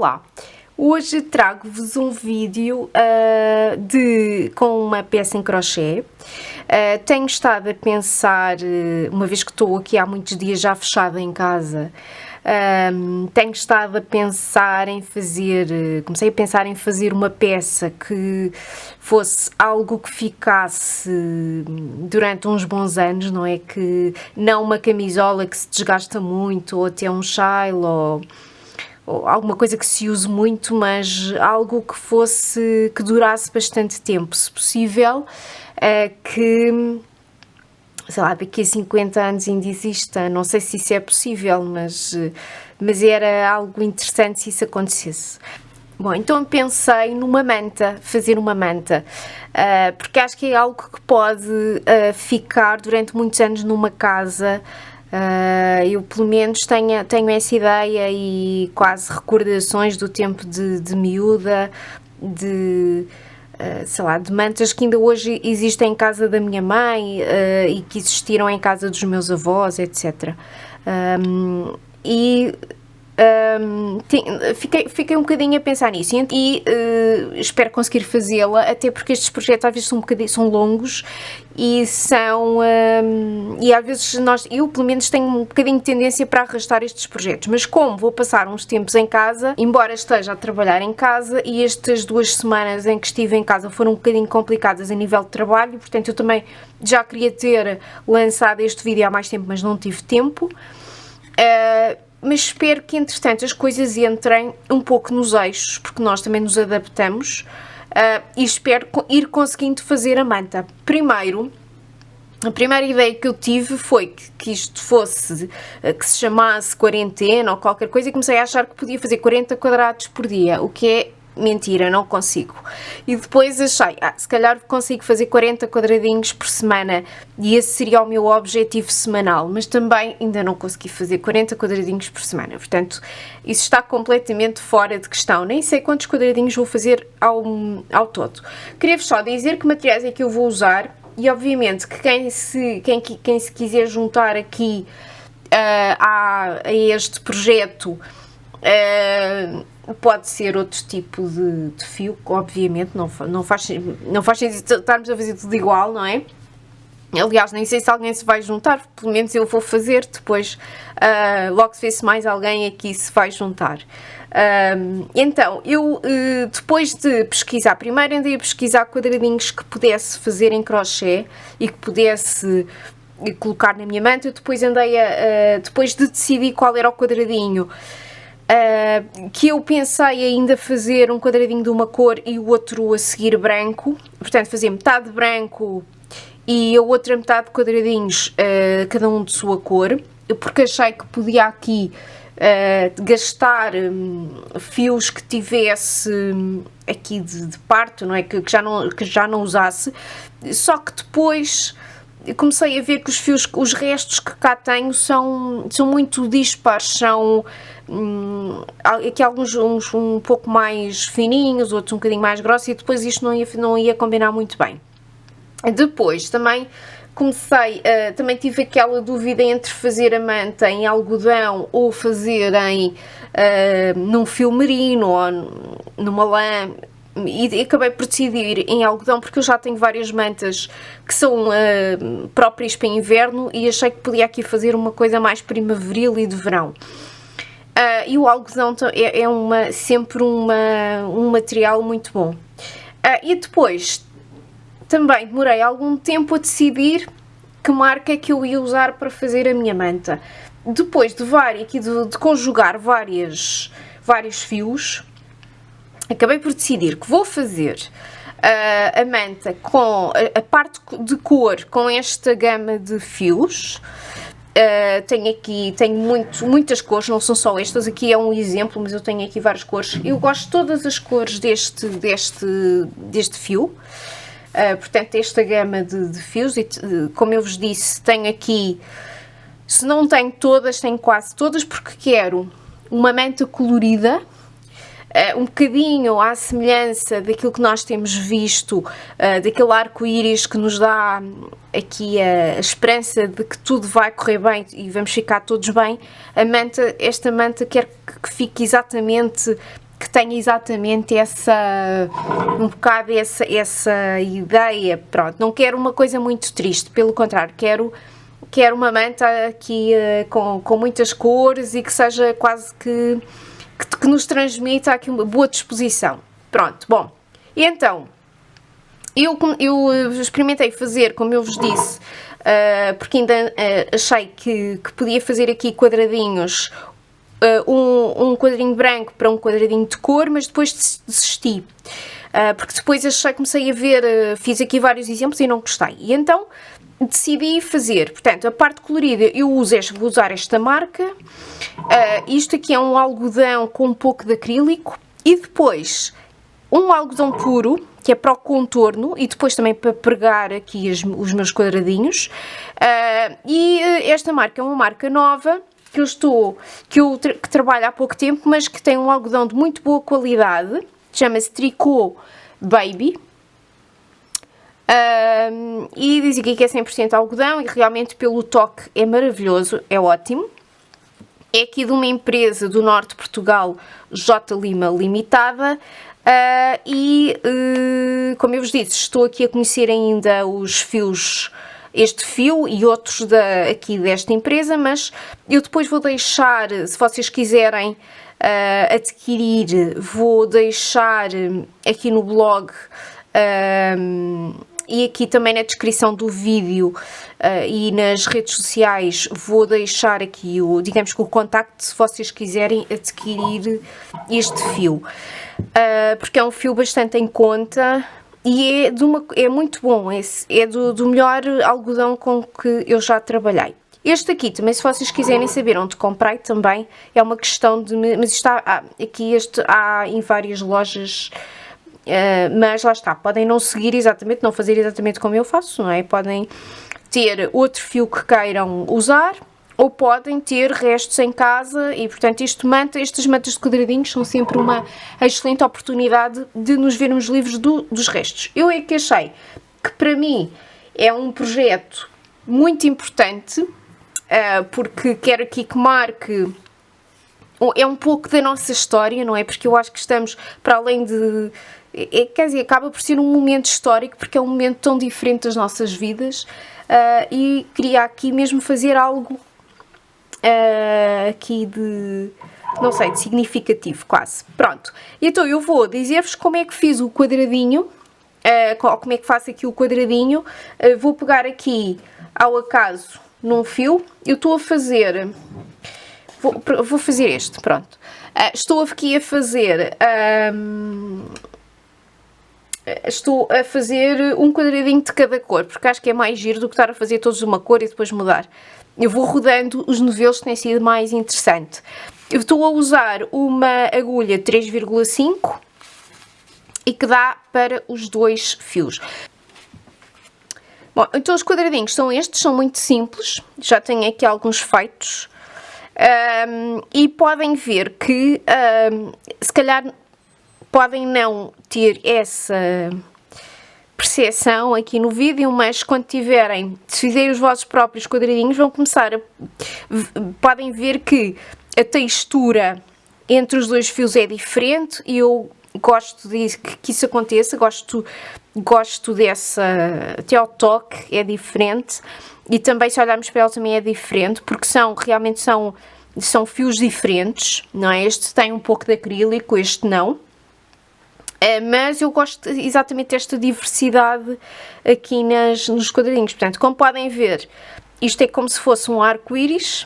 Olá! Hoje trago-vos um vídeo com uma peça em crochê. Tenho estado a pensar, uma vez que estou aqui há muitos dias já fechada em casa, tenho estado a pensar em comecei a pensar em fazer uma peça que fosse algo que ficasse durante uns bons anos, não é? Que não uma camisola que se desgasta muito, ou até um chale, ou alguma coisa que se use muito, mas algo que durasse bastante tempo, se possível, que, sei lá, daqui a 50 anos ainda exista. Não sei se isso é possível, mas era algo interessante se isso acontecesse. Bom, então pensei fazer uma manta, porque acho que é algo que pode ficar durante muitos anos numa casa. Eu pelo menos tenho essa ideia e quase recordações do tempo de miúda, sei lá, de mantas que ainda hoje existem em casa da minha mãe e que existiram em casa dos meus avós, etc. Fiquei um bocadinho a pensar nisso e espero conseguir fazê-la, até porque estes projetos às vezes são longos e às vezes eu pelo menos tenho um bocadinho de tendência para arrastar estes projetos, mas como vou passar uns tempos em casa, embora esteja a trabalhar em casa, e estas 2 semanas em que estive em casa foram um bocadinho complicadas a nível de trabalho, portanto eu também já queria ter lançado este vídeo há mais tempo, mas não tive tempo. Mas espero que, entretanto, as coisas entrem um pouco nos eixos, porque nós também nos adaptamos, e espero ir conseguindo fazer a manta. A primeira ideia que eu tive foi que isto fosse, que se chamasse quarentena ou qualquer coisa, e comecei a achar que podia fazer 40 quadrados por dia, o que é mentira, não consigo. E depois achei, se calhar consigo fazer 40 quadradinhos por semana, e esse seria o meu objetivo semanal, mas também ainda não consegui fazer 40 quadradinhos por semana, portanto, isso está completamente fora de questão. Nem sei quantos quadradinhos vou fazer ao todo. Queria-vos só dizer que materiais é que eu vou usar, e obviamente que quem se quiser juntar aqui a este projeto, pode ser outro tipo de fio, obviamente, não faz sentido estarmos a fazer tudo igual, não é? Aliás, nem sei se alguém se vai juntar, pelo menos eu vou fazer, depois logo se vê se mais alguém aqui se vai juntar. Então, eu depois de pesquisar, primeiro andei a pesquisar quadradinhos que pudesse fazer em crochê e que pudesse colocar na minha manta. Depois depois de decidir qual era o quadradinho, que eu pensei ainda fazer um quadradinho de uma cor e o outro a seguir branco, portanto fazer metade branco e a outra metade de quadradinhos, cada um de sua cor, porque achei que podia aqui gastar fios que tivesse aqui de parto, não é? Que já não usasse, só que depois comecei a ver que os restos que cá tenho são muito dispares, são aqui alguns um pouco mais fininhos, outros um bocadinho mais grossos, e depois isto não ia combinar muito bem. Depois também também tive aquela dúvida entre fazer a manta em algodão ou fazer num fio merino ou numa lã, e acabei por decidir em algodão, porque eu já tenho várias mantas que são próprias para inverno, e achei que podia aqui fazer uma coisa mais primaveril e de verão. E o algodão é sempre um material muito bom. E depois também demorei algum tempo a decidir que marca é que eu ia usar para fazer a minha manta. Depois de conjugar vários fios, acabei por decidir que vou fazer a manta com a parte de cor com esta gama de fios. Tenho muitas cores, não são só estas, aqui é um exemplo, mas eu tenho aqui várias cores. Eu gosto de todas as cores deste fio, portanto esta gama de fios, e como eu vos disse, tenho aqui, se não tenho todas, tenho quase todas, porque quero uma manta colorida, um bocadinho à semelhança daquilo que nós temos visto, daquele arco-íris que nos dá aqui a esperança de que tudo vai correr bem e vamos ficar todos bem. Esta manta quero que fique exatamente, que tenha exatamente um bocado essa ideia. Pronto, não quero uma coisa muito triste, pelo contrário, quero uma manta aqui com muitas cores e que seja quase que nos transmita aqui uma boa disposição. Pronto, bom, e então, eu experimentei fazer, como eu vos disse, porque ainda achei que podia fazer aqui quadradinhos, um quadradinho branco para um quadradinho de cor, mas depois desisti. Porque depois comecei a ver, fiz aqui vários exemplos e não gostei. E então decidi fazer, portanto, a parte colorida vou usar esta marca. Isto aqui é um algodão com um pouco de acrílico e depois um algodão puro, que é para o contorno e depois também para pregar aqui os meus quadradinhos. E esta marca é uma marca nova que trabalho há pouco tempo, mas que tem um algodão de muito boa qualidade. Chama-se Tricot Baby. E diz aqui que é 100% algodão e realmente pelo toque é maravilhoso, é ótimo. É aqui de uma empresa do norte de Portugal, J. Lima Limitada. Como eu vos disse, estou aqui a conhecer ainda os fios, este fio e outros aqui desta empresa, mas eu depois vou deixar, se vocês quiserem adquirir, vou deixar aqui no blog e aqui também na descrição do vídeo e nas redes sociais vou deixar aqui digamos que o contacto se vocês quiserem adquirir este fio. Porque é um fio bastante em conta e é muito bom, é do melhor algodão com que eu já trabalhei. Este aqui também, se vocês quiserem saber onde comprei, também é uma questão de... Mas isto há em várias lojas, mas lá está, podem não seguir exatamente, não fazer exatamente como eu faço, não é? Podem ter outro fio que queiram usar, ou podem ter restos em casa e, portanto, estas mantas de quadradinhos são sempre uma excelente oportunidade de nos vermos livres dos restos. Eu é que achei que, para mim, é um projeto muito importante, porque quero aqui que marque, é um pouco da nossa história, não é? Porque eu acho que estamos, para além de... quer dizer, acaba por ser um momento histórico, porque é um momento tão diferente das nossas vidas, e queria aqui mesmo fazer algo aqui de significativo, quase. Pronto, então eu vou dizer-vos como é que fiz o quadradinho, como é que faço aqui o quadradinho. Vou pegar aqui, ao acaso, num fio, eu estou a fazer, vou fazer este, pronto. Estou aqui a fazer, estou a fazer um quadradinho de cada cor, porque acho que é mais giro do que estar a fazer todos uma cor e depois mudar. Eu vou rodando os novelos, que tem sido mais interessante. Eu estou a usar uma agulha 3,5 e que dá para os dois fios. Bom, então os quadradinhos são estes, são muito simples, já tenho aqui alguns feitos. E podem ver que, se calhar, podem não ter essa percepção aqui no vídeo, mas quando tiverem, se fizerem os vossos próprios quadradinhos, vão começar podem ver que a textura entre os dois fios é diferente e eu gosto que isso aconteça, gosto dessa, até ao toque é diferente e também se olharmos para ela também é diferente, porque realmente são fios diferentes, não é? Este tem um pouco de acrílico, este não. Mas eu gosto exatamente desta diversidade aqui nos quadradinhos. Portanto, como podem ver, isto é como se fosse um arco-íris.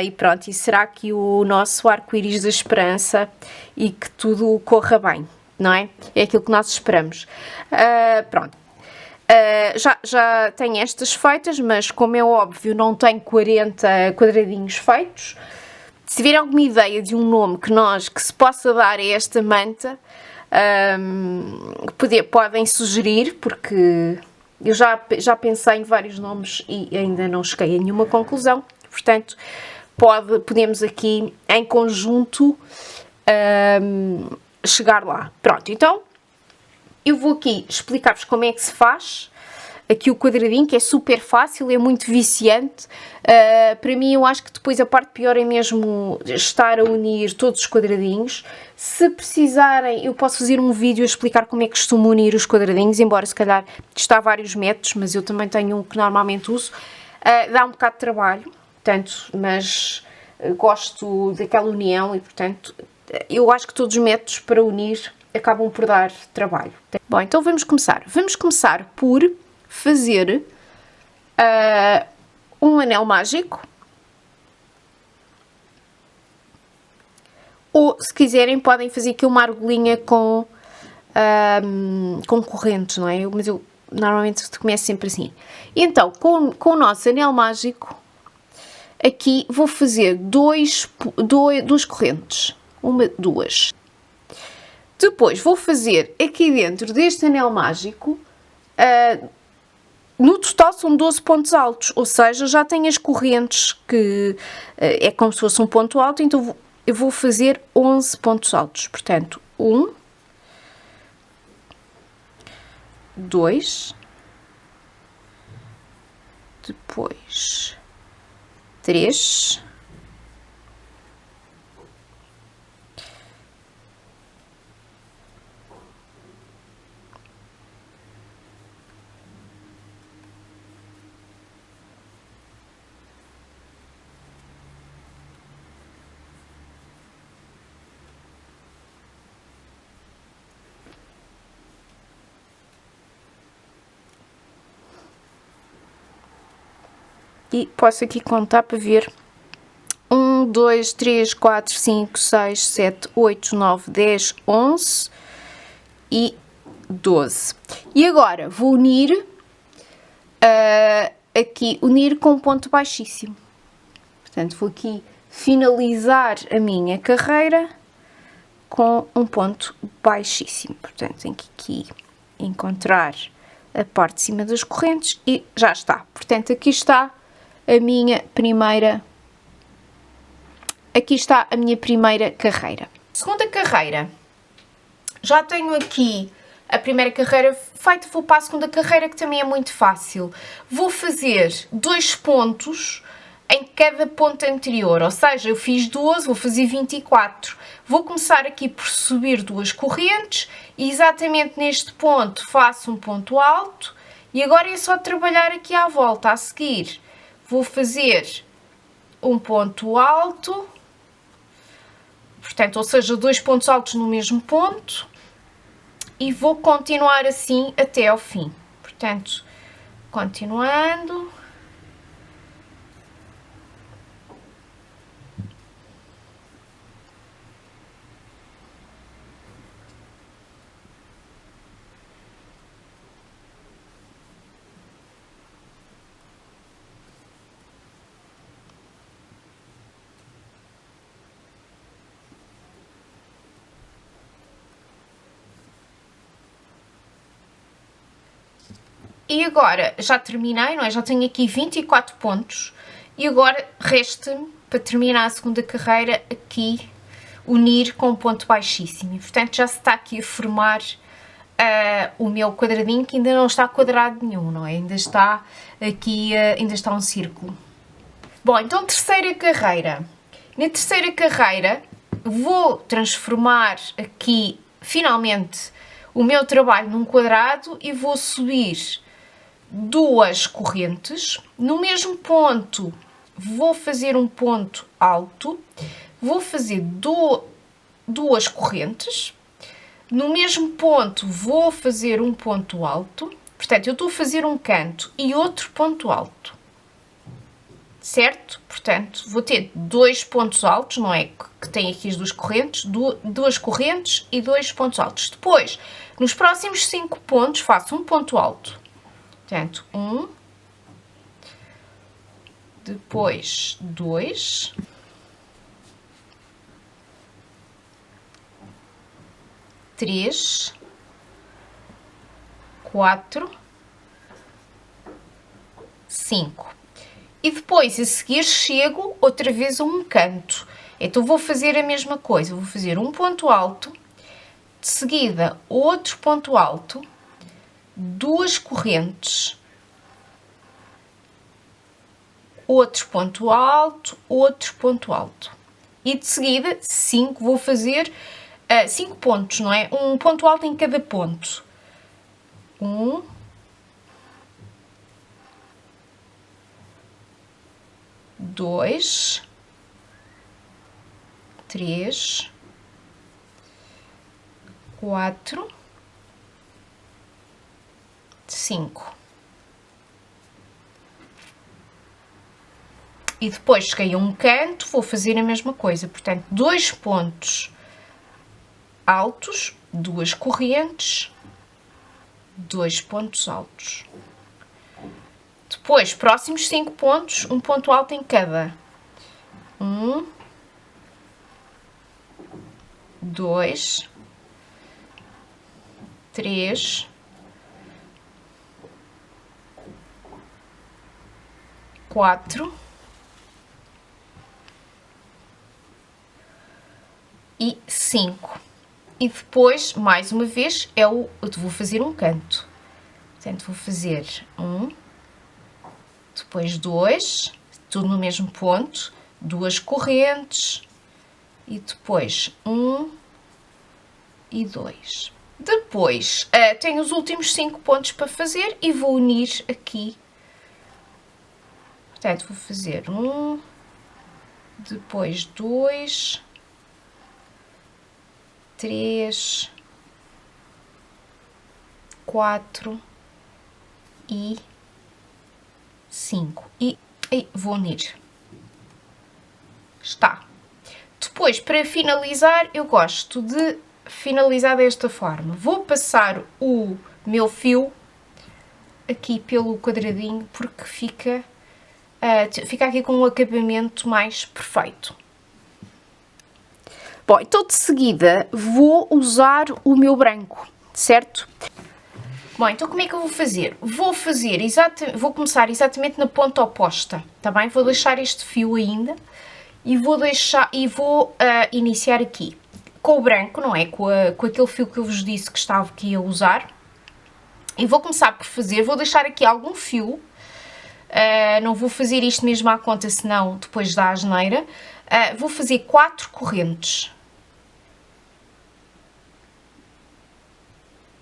E pronto, e será aqui o nosso arco-íris da esperança e que tudo corra bem, não é? É aquilo que nós esperamos. Pronto. Já tenho estas feitas, mas como é óbvio, não tenho 40 quadradinhos feitos. Se tiverem alguma ideia de um nome que se possa dar a esta manta, podem sugerir, porque eu já pensei em vários nomes e ainda não cheguei a nenhuma conclusão. Portanto, podemos aqui, em conjunto, chegar lá. Pronto, então, eu vou aqui explicar-vos como é que se faz. aqui o quadradinho, que é super fácil, é muito viciante. Para mim, eu acho que depois a parte pior é mesmo estar a unir todos os quadradinhos. Se precisarem, eu posso fazer um vídeo a explicar como é que costumo unir os quadradinhos, embora se calhar isto há vários métodos, mas eu também tenho um que normalmente uso. Dá um bocado de trabalho, portanto, mas gosto daquela união e, portanto, eu acho que todos os métodos para unir acabam por dar trabalho. Bom, então vamos começar. Vamos começar por fazer um anel mágico. Ou, se quiserem, podem fazer aqui uma argolinha com correntes, não é? Mas eu normalmente começo sempre assim. Então, com o nosso anel mágico, aqui vou fazer duas correntes. Uma, duas. Depois vou fazer aqui dentro deste anel mágico, no total são 12 pontos altos, ou seja, já tenho as correntes que é como se fosse um ponto alto, então eu vou fazer 11 pontos altos. Portanto, 1, 2, depois 3, e posso aqui contar para ver 1, 2, 3, 4, 5, 6, 7, 8, 9, 10, 11 e 12. E agora vou unir unir com um ponto baixíssimo. Portanto, vou aqui finalizar a minha carreira com um ponto baixíssimo. Portanto, tenho que aqui encontrar a parte de cima das correntes e já está. Portanto, aqui está a minha primeira carreira. Segunda carreira, já tenho aqui a primeira carreira feita, vou para a segunda carreira, que também é muito fácil. Vou fazer 2 pontos em cada ponto anterior, ou seja, eu fiz 12, vou fazer 24. Vou começar aqui por subir 2 correntes e exatamente neste ponto faço um ponto alto e agora é só trabalhar aqui à volta. A seguir vou fazer um ponto alto, portanto, ou seja, 2 pontos altos no mesmo ponto e vou continuar assim até ao fim. Portanto, continuando. E agora já terminei, não é? Já tenho aqui 24 pontos e agora resta-me, para terminar a segunda carreira, aqui unir com um ponto baixíssimo. E, portanto, já se está aqui a formar o meu quadradinho, que ainda não está quadrado nenhum, não é? Ainda está aqui, ainda está um círculo. Bom, então terceira carreira. Na terceira carreira vou transformar aqui, finalmente, o meu trabalho num quadrado e vou subir 2 correntes. No mesmo ponto vou fazer um ponto alto, vou fazer 2 correntes. No mesmo ponto vou fazer um ponto alto, portanto eu estou a fazer um canto e outro ponto alto, certo? Portanto vou ter 2 pontos altos, não é? Que tem aqui as 2 correntes, 2 correntes e 2 pontos altos. Depois, nos próximos 5 pontos faço um ponto alto. Portanto, 1, depois 2, 3, 4, 5. E depois, a seguir, chego outra vez a um canto. Então, vou fazer a mesma coisa. Vou fazer um ponto alto, de seguida, outro ponto alto, 2 correntes, outro ponto alto, outro ponto alto. E de seguida, 5, vou fazer 5 pontos, não é? Um ponto alto em cada ponto. 1, 2, 3, 4, 5. E depois cheguei a um canto, vou fazer a mesma coisa. Portanto, 2 pontos altos, 2 correntes, 2 pontos altos. Depois, próximos 5 pontos, um ponto alto em cada. 1, 2, 3, 4 e 5. E depois, mais uma vez, eu vou fazer um canto. Portanto, vou fazer 1, depois 2, tudo no mesmo ponto, 2 correntes, e depois 1 e 2. Depois, tenho os últimos 5 pontos para fazer e vou unir aqui. Portanto, vou fazer 1, depois 2, 3, 4 e 5. E vou unir. Está. Depois, para finalizar, eu gosto de finalizar desta forma. Vou passar o meu fio aqui pelo quadradinho, porque fica aqui com um acabamento mais perfeito. Bom, então de seguida vou usar o meu branco, certo? Bom, então como é que eu vou fazer? Vou começar exatamente na ponta oposta, tá bem? Vou deixar este fio ainda e vou iniciar aqui com o branco, não é? Com aquele fio que eu vos disse que estava aqui a usar. E vou começar por vou deixar aqui algum fio, não vou fazer isto mesmo à conta, senão depois dá asneira. Vou fazer 4 correntes.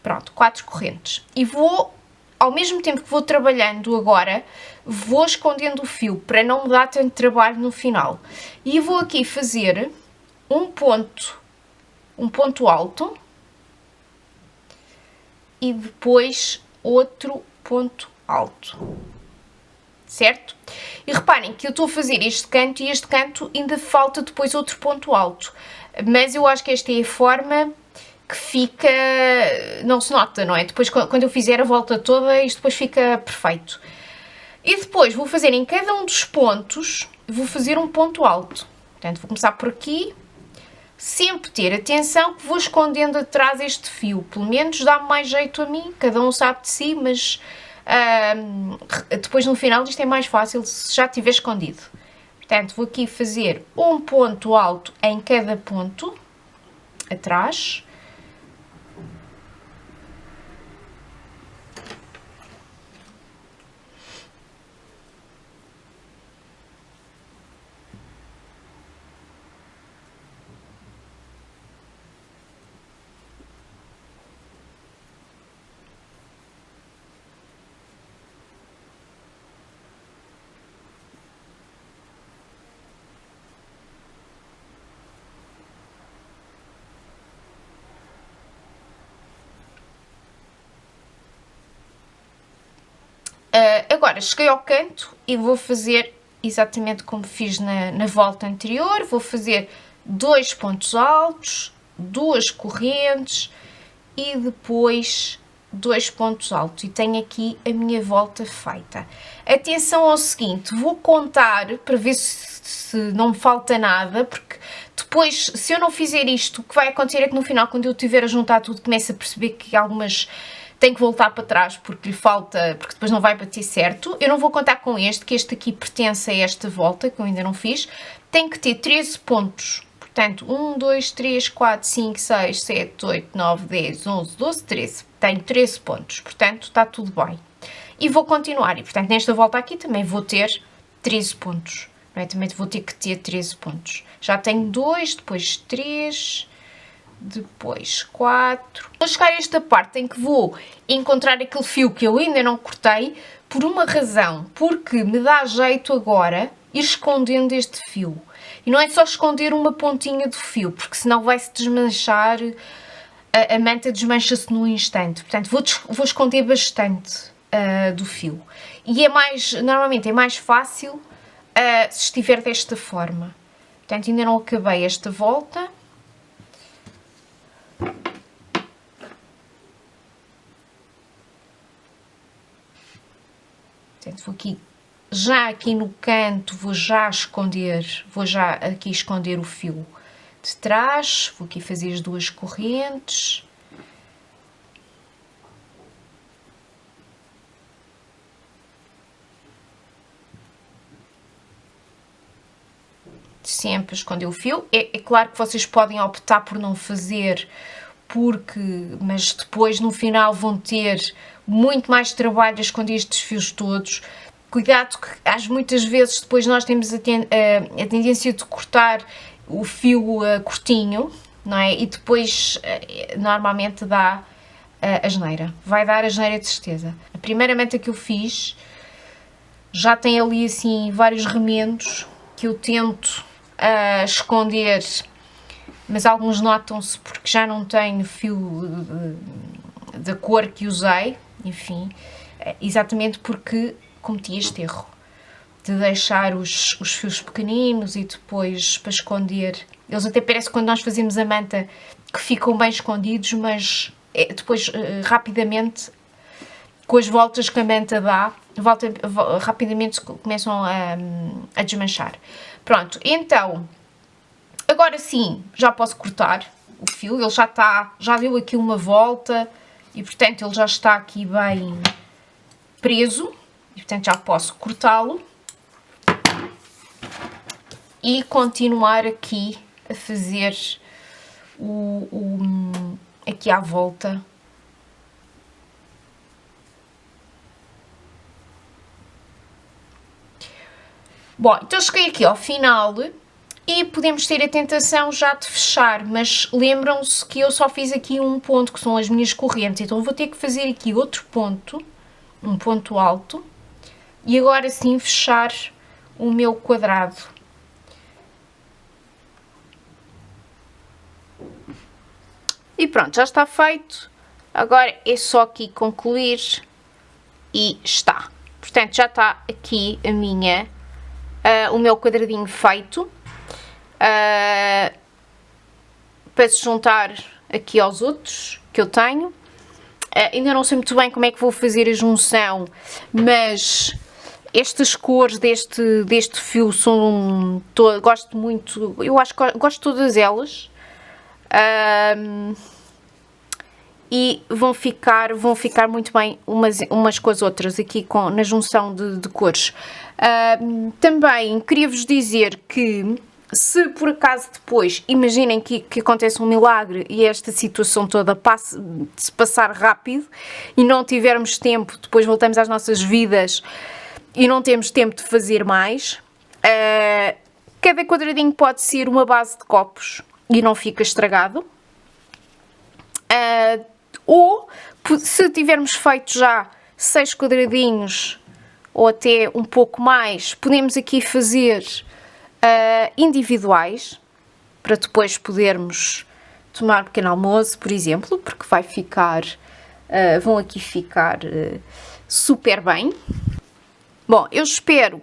Pronto, 4 correntes. E vou, ao mesmo tempo que vou trabalhando agora, vou escondendo o fio, para não me dar tanto trabalho no final. E vou aqui fazer um ponto alto e depois outro ponto alto, certo? E reparem que eu estou a fazer este canto e este canto ainda falta depois outro ponto alto, mas eu acho que esta é a forma que fica, não se nota, não é? Depois quando eu fizer a volta toda, isto depois fica perfeito. E depois vou fazer em cada um dos pontos, vou fazer um ponto alto. Portanto, vou começar por aqui, sempre ter atenção que vou escondendo atrás este fio, pelo menos dá-me mais jeito a mim, cada um sabe de si, mas depois no final isto é mais fácil se já estiver escondido. Portanto, vou aqui fazer um ponto alto em cada ponto atrás. Agora, cheguei ao canto e vou fazer exatamente como fiz na volta anterior. Vou fazer 2 pontos altos, 2 correntes e depois 2 pontos altos. E tenho aqui a minha volta feita. Atenção ao seguinte, vou contar para ver se não me falta nada, porque depois, se eu não fizer isto, o que vai acontecer é que no final, quando eu estiver a juntar tudo, começo a perceber que algumas tem que voltar para trás porque lhe falta, porque depois não vai bater certo. Eu não vou contar com este, que este aqui pertence a esta volta, que eu ainda não fiz. Tem que ter 13 pontos. Portanto, 1, 2, 3, 4, 5, 6, 7, 8, 9, 10, 11, 12, 13. Tenho 13 pontos, portanto, está tudo bem. E vou continuar. E, portanto, nesta volta aqui também vou ter 13 pontos, não é? Também vou ter que ter 13 pontos. Já tenho 2, depois 3, depois 4. Vou chegar a esta parte em que vou encontrar aquele fio que eu ainda não cortei, por uma razão, porque me dá jeito agora ir escondendo este fio. E não é só esconder uma pontinha do fio, porque senão vai-se desmanchar, a manta desmancha-se num instante. Portanto, vou esconder bastante do fio. E normalmente é mais fácil se estiver desta forma. Portanto, ainda não acabei esta volta. Portanto, vou aqui no canto, vou já aqui esconder o fio de trás, vou aqui fazer as 2 correntes. Sempre esconder o fio. É claro que vocês podem optar por não fazer, mas depois no final vão ter muito mais trabalho a esconder estes fios todos. Cuidado que muitas vezes depois nós temos a tendência de cortar o fio curtinho, não é? E depois normalmente dá asneira. Vai dar asneira de certeza. A primeira manta que eu fiz já tem ali assim vários remendos que eu tento esconder, mas alguns notam-se porque já não tenho fio da cor que usei, enfim, exatamente porque cometi este erro de deixar os fios pequeninos e depois para esconder. Eles até parece quando nós fazemos a manta que ficam bem escondidos, mas depois rapidamente, com as voltas que a manta dá, rapidamente começam a desmanchar. Pronto, então, agora sim, já posso cortar o fio, ele já deu aqui uma volta e, portanto, ele já está aqui bem preso e, portanto, já posso cortá-lo e continuar aqui a fazer aqui à volta. Bom, então cheguei aqui ao final e podemos ter a tentação já de fechar, mas lembram-se que eu só fiz aqui um ponto, que são as minhas correntes, então vou ter que fazer aqui outro ponto, um ponto alto, e agora sim fechar o meu quadrado. E pronto, já está feito, agora é só aqui concluir e está. Portanto, já está aqui o meu quadradinho feito, para se juntar aqui aos outros que eu tenho. Ainda não sei muito bem como é que vou fazer a junção, mas estas cores deste fio são gosto muito, eu acho que gosto de todas elas, e vão ficar muito bem umas com as outras aqui na junção de cores. Também queria-vos dizer que se por acaso depois, imaginem que acontece um milagre e esta situação toda se passar rápido e não tivermos tempo, depois voltamos às nossas vidas e não temos tempo de fazer mais, cada quadradinho pode ser uma base de copos e não fica estragado. Ou se tivermos feito já 6 quadradinhos ou até um pouco mais, podemos aqui fazer individuais para depois podermos tomar um pequeno almoço, por exemplo, porque vão aqui ficar super bem. Bom, eu espero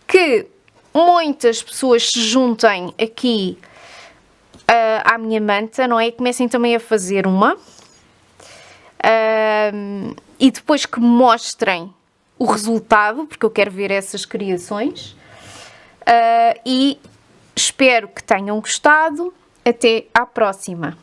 que muitas pessoas se juntem aqui à minha manta, não é? E comecem também a fazer uma. E depois que me mostrem o resultado, porque eu quero ver essas criações. E espero que tenham gostado. Até à próxima!